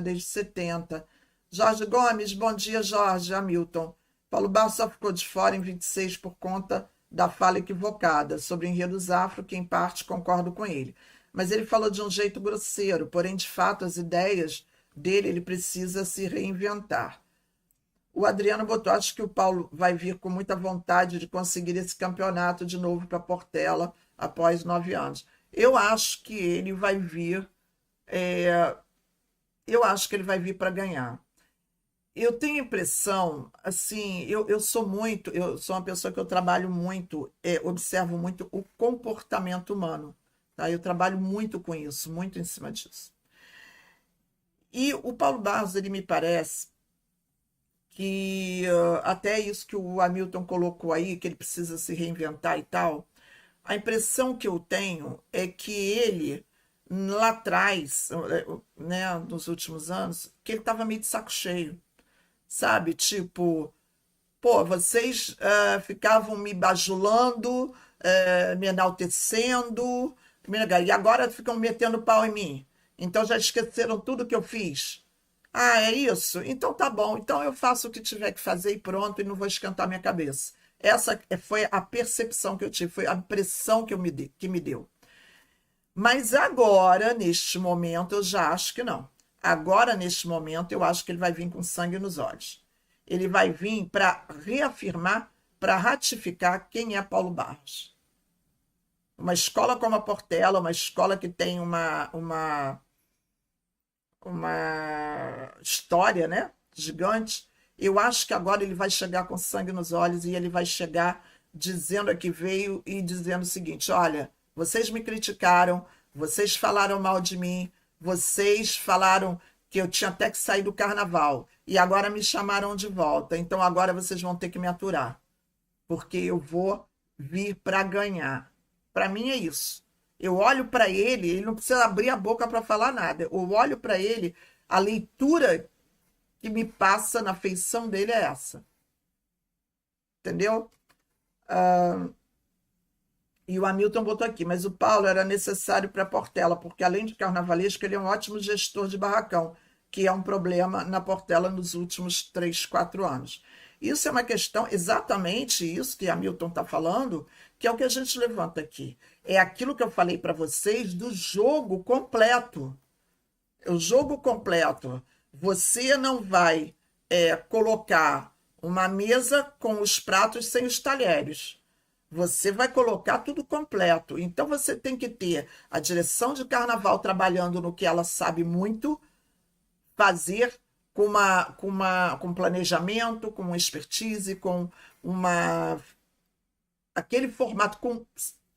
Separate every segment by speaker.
Speaker 1: desde 70. Jorge Gomes, bom dia, Jorge. Hamilton. Paulo Barros só ficou de fora em 26 por conta da fala equivocada sobre enredos afro, que em parte concordo com ele. Mas ele falou de um jeito grosseiro, porém, de fato, as ideias dele, ele precisa se reinventar. O Adriano botou, acho que o Paulo vai vir com muita vontade de conseguir esse campeonato de novo para Portela após 9 anos. Eu acho que ele vai vir, eu acho que ele vai vir para ganhar. Eu tenho a impressão, assim, eu sou uma pessoa que eu trabalho muito, observo muito o comportamento humano, tá? Eu trabalho muito com isso, muito em cima disso. E o Paulo Barros, ele me parece que até isso que o Hamilton colocou aí, que ele precisa se reinventar e tal, a impressão que eu tenho é que ele, lá atrás, né, nos últimos anos, que ele estava meio de saco cheio, sabe? Tipo, pô, vocês ficavam me bajulando, me enaltecendo, e agora ficam metendo pau em mim. Então já esqueceram tudo que eu fiz. Ah, é isso? Então tá bom. Então eu faço o que tiver que fazer e pronto, e não vou esquentar minha cabeça. Essa foi a percepção que eu tive, foi a impressão que me deu. Mas agora, neste momento, eu já acho que não. Agora, neste momento, eu acho que ele vai vir com sangue nos olhos. Ele vai vir para reafirmar, para ratificar quem é Paulo Barros. Uma escola como a Portela, uma escola que tem uma história, né, gigante. Eu acho que agora ele vai chegar com sangue nos olhos e ele vai chegar dizendo a que veio e dizendo o seguinte: olha, vocês me criticaram, vocês falaram mal de mim, vocês falaram que eu tinha até que sair do carnaval e agora me chamaram de volta, então agora vocês vão ter que me aturar, porque eu vou vir para ganhar. Para mim é isso. Eu olho para ele, ele não precisa abrir a boca para falar nada. Eu olho para ele, a leitura que me passa na feição dele é essa. Entendeu? E o Hamilton botou aqui, mas o Paulo era necessário para Portela, porque além de carnavalesco, ele é um ótimo gestor de barracão, que é um problema na Portela nos últimos 3, 4 anos. Isso é uma questão, exatamente isso que Hamilton está falando, que é o que a gente levanta aqui. É aquilo que eu falei para vocês do jogo completo. O jogo completo. Você não vai colocar uma mesa com os pratos sem os talheres. Você vai colocar tudo completo. Então você tem que ter a direção de carnaval trabalhando no que ela sabe muito, fazer com planejamento, com expertise, com aquele formato.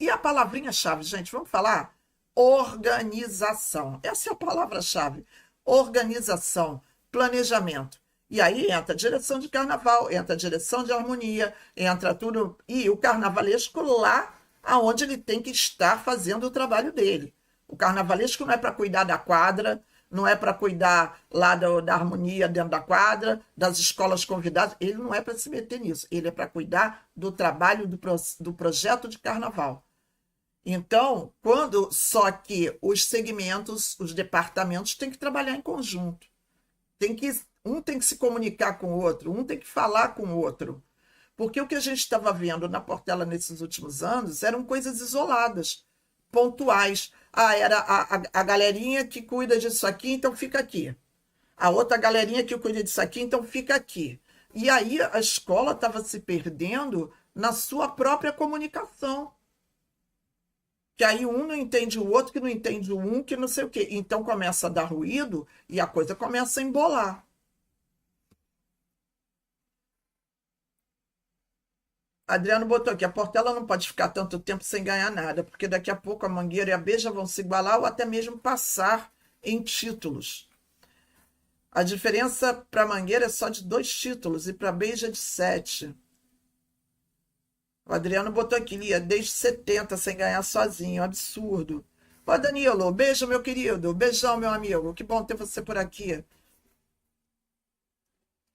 Speaker 1: E a palavrinha-chave, gente, vamos falar? Organização. Essa é a palavra-chave. Organização, planejamento. E aí entra a direção de carnaval, entra a direção de harmonia, entra tudo. E o carnavalesco lá aonde ele tem que estar fazendo o trabalho dele. O carnavalesco não é para cuidar da quadra, não é para cuidar lá da harmonia dentro da quadra, das escolas convidadas. Ele não é para se meter nisso. Ele é para cuidar do trabalho do projeto de carnaval. Então, só que os segmentos, os departamentos têm que trabalhar em conjunto. Um tem que se comunicar com o outro, um tem que falar com o outro. Porque o que a gente estava vendo na Portela nesses últimos anos eram coisas isoladas, pontuais. Ah, era a galerinha que cuida disso aqui, então fica aqui. A outra galerinha que cuida disso aqui, então fica aqui. E aí a escola estava se perdendo na sua própria comunicação. Que aí um não entende o outro, que não entende o um, que não sei o quê. Então começa a dar ruído e a coisa começa a embolar. Adriano botou aqui, a Portela não pode ficar tanto tempo sem ganhar nada, porque daqui a pouco a Mangueira e a Beija vão se igualar ou até mesmo passar em títulos. A diferença para a Mangueira é só de 2 títulos e para a Beija de 7. O Adriano botou aqui, Lia, desde 70 sem ganhar sozinho, absurdo. Ô Danilo, beijo meu querido, beijão meu amigo, que bom ter você por aqui.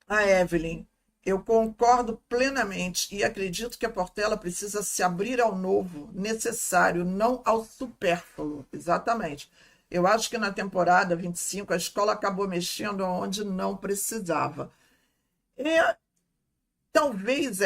Speaker 1: A Evelyn, eu concordo plenamente e acredito que a Portela precisa se abrir ao novo, necessário, não ao supérfluo. Exatamente. Eu acho que na temporada 25 a escola acabou mexendo onde não precisava. E talvez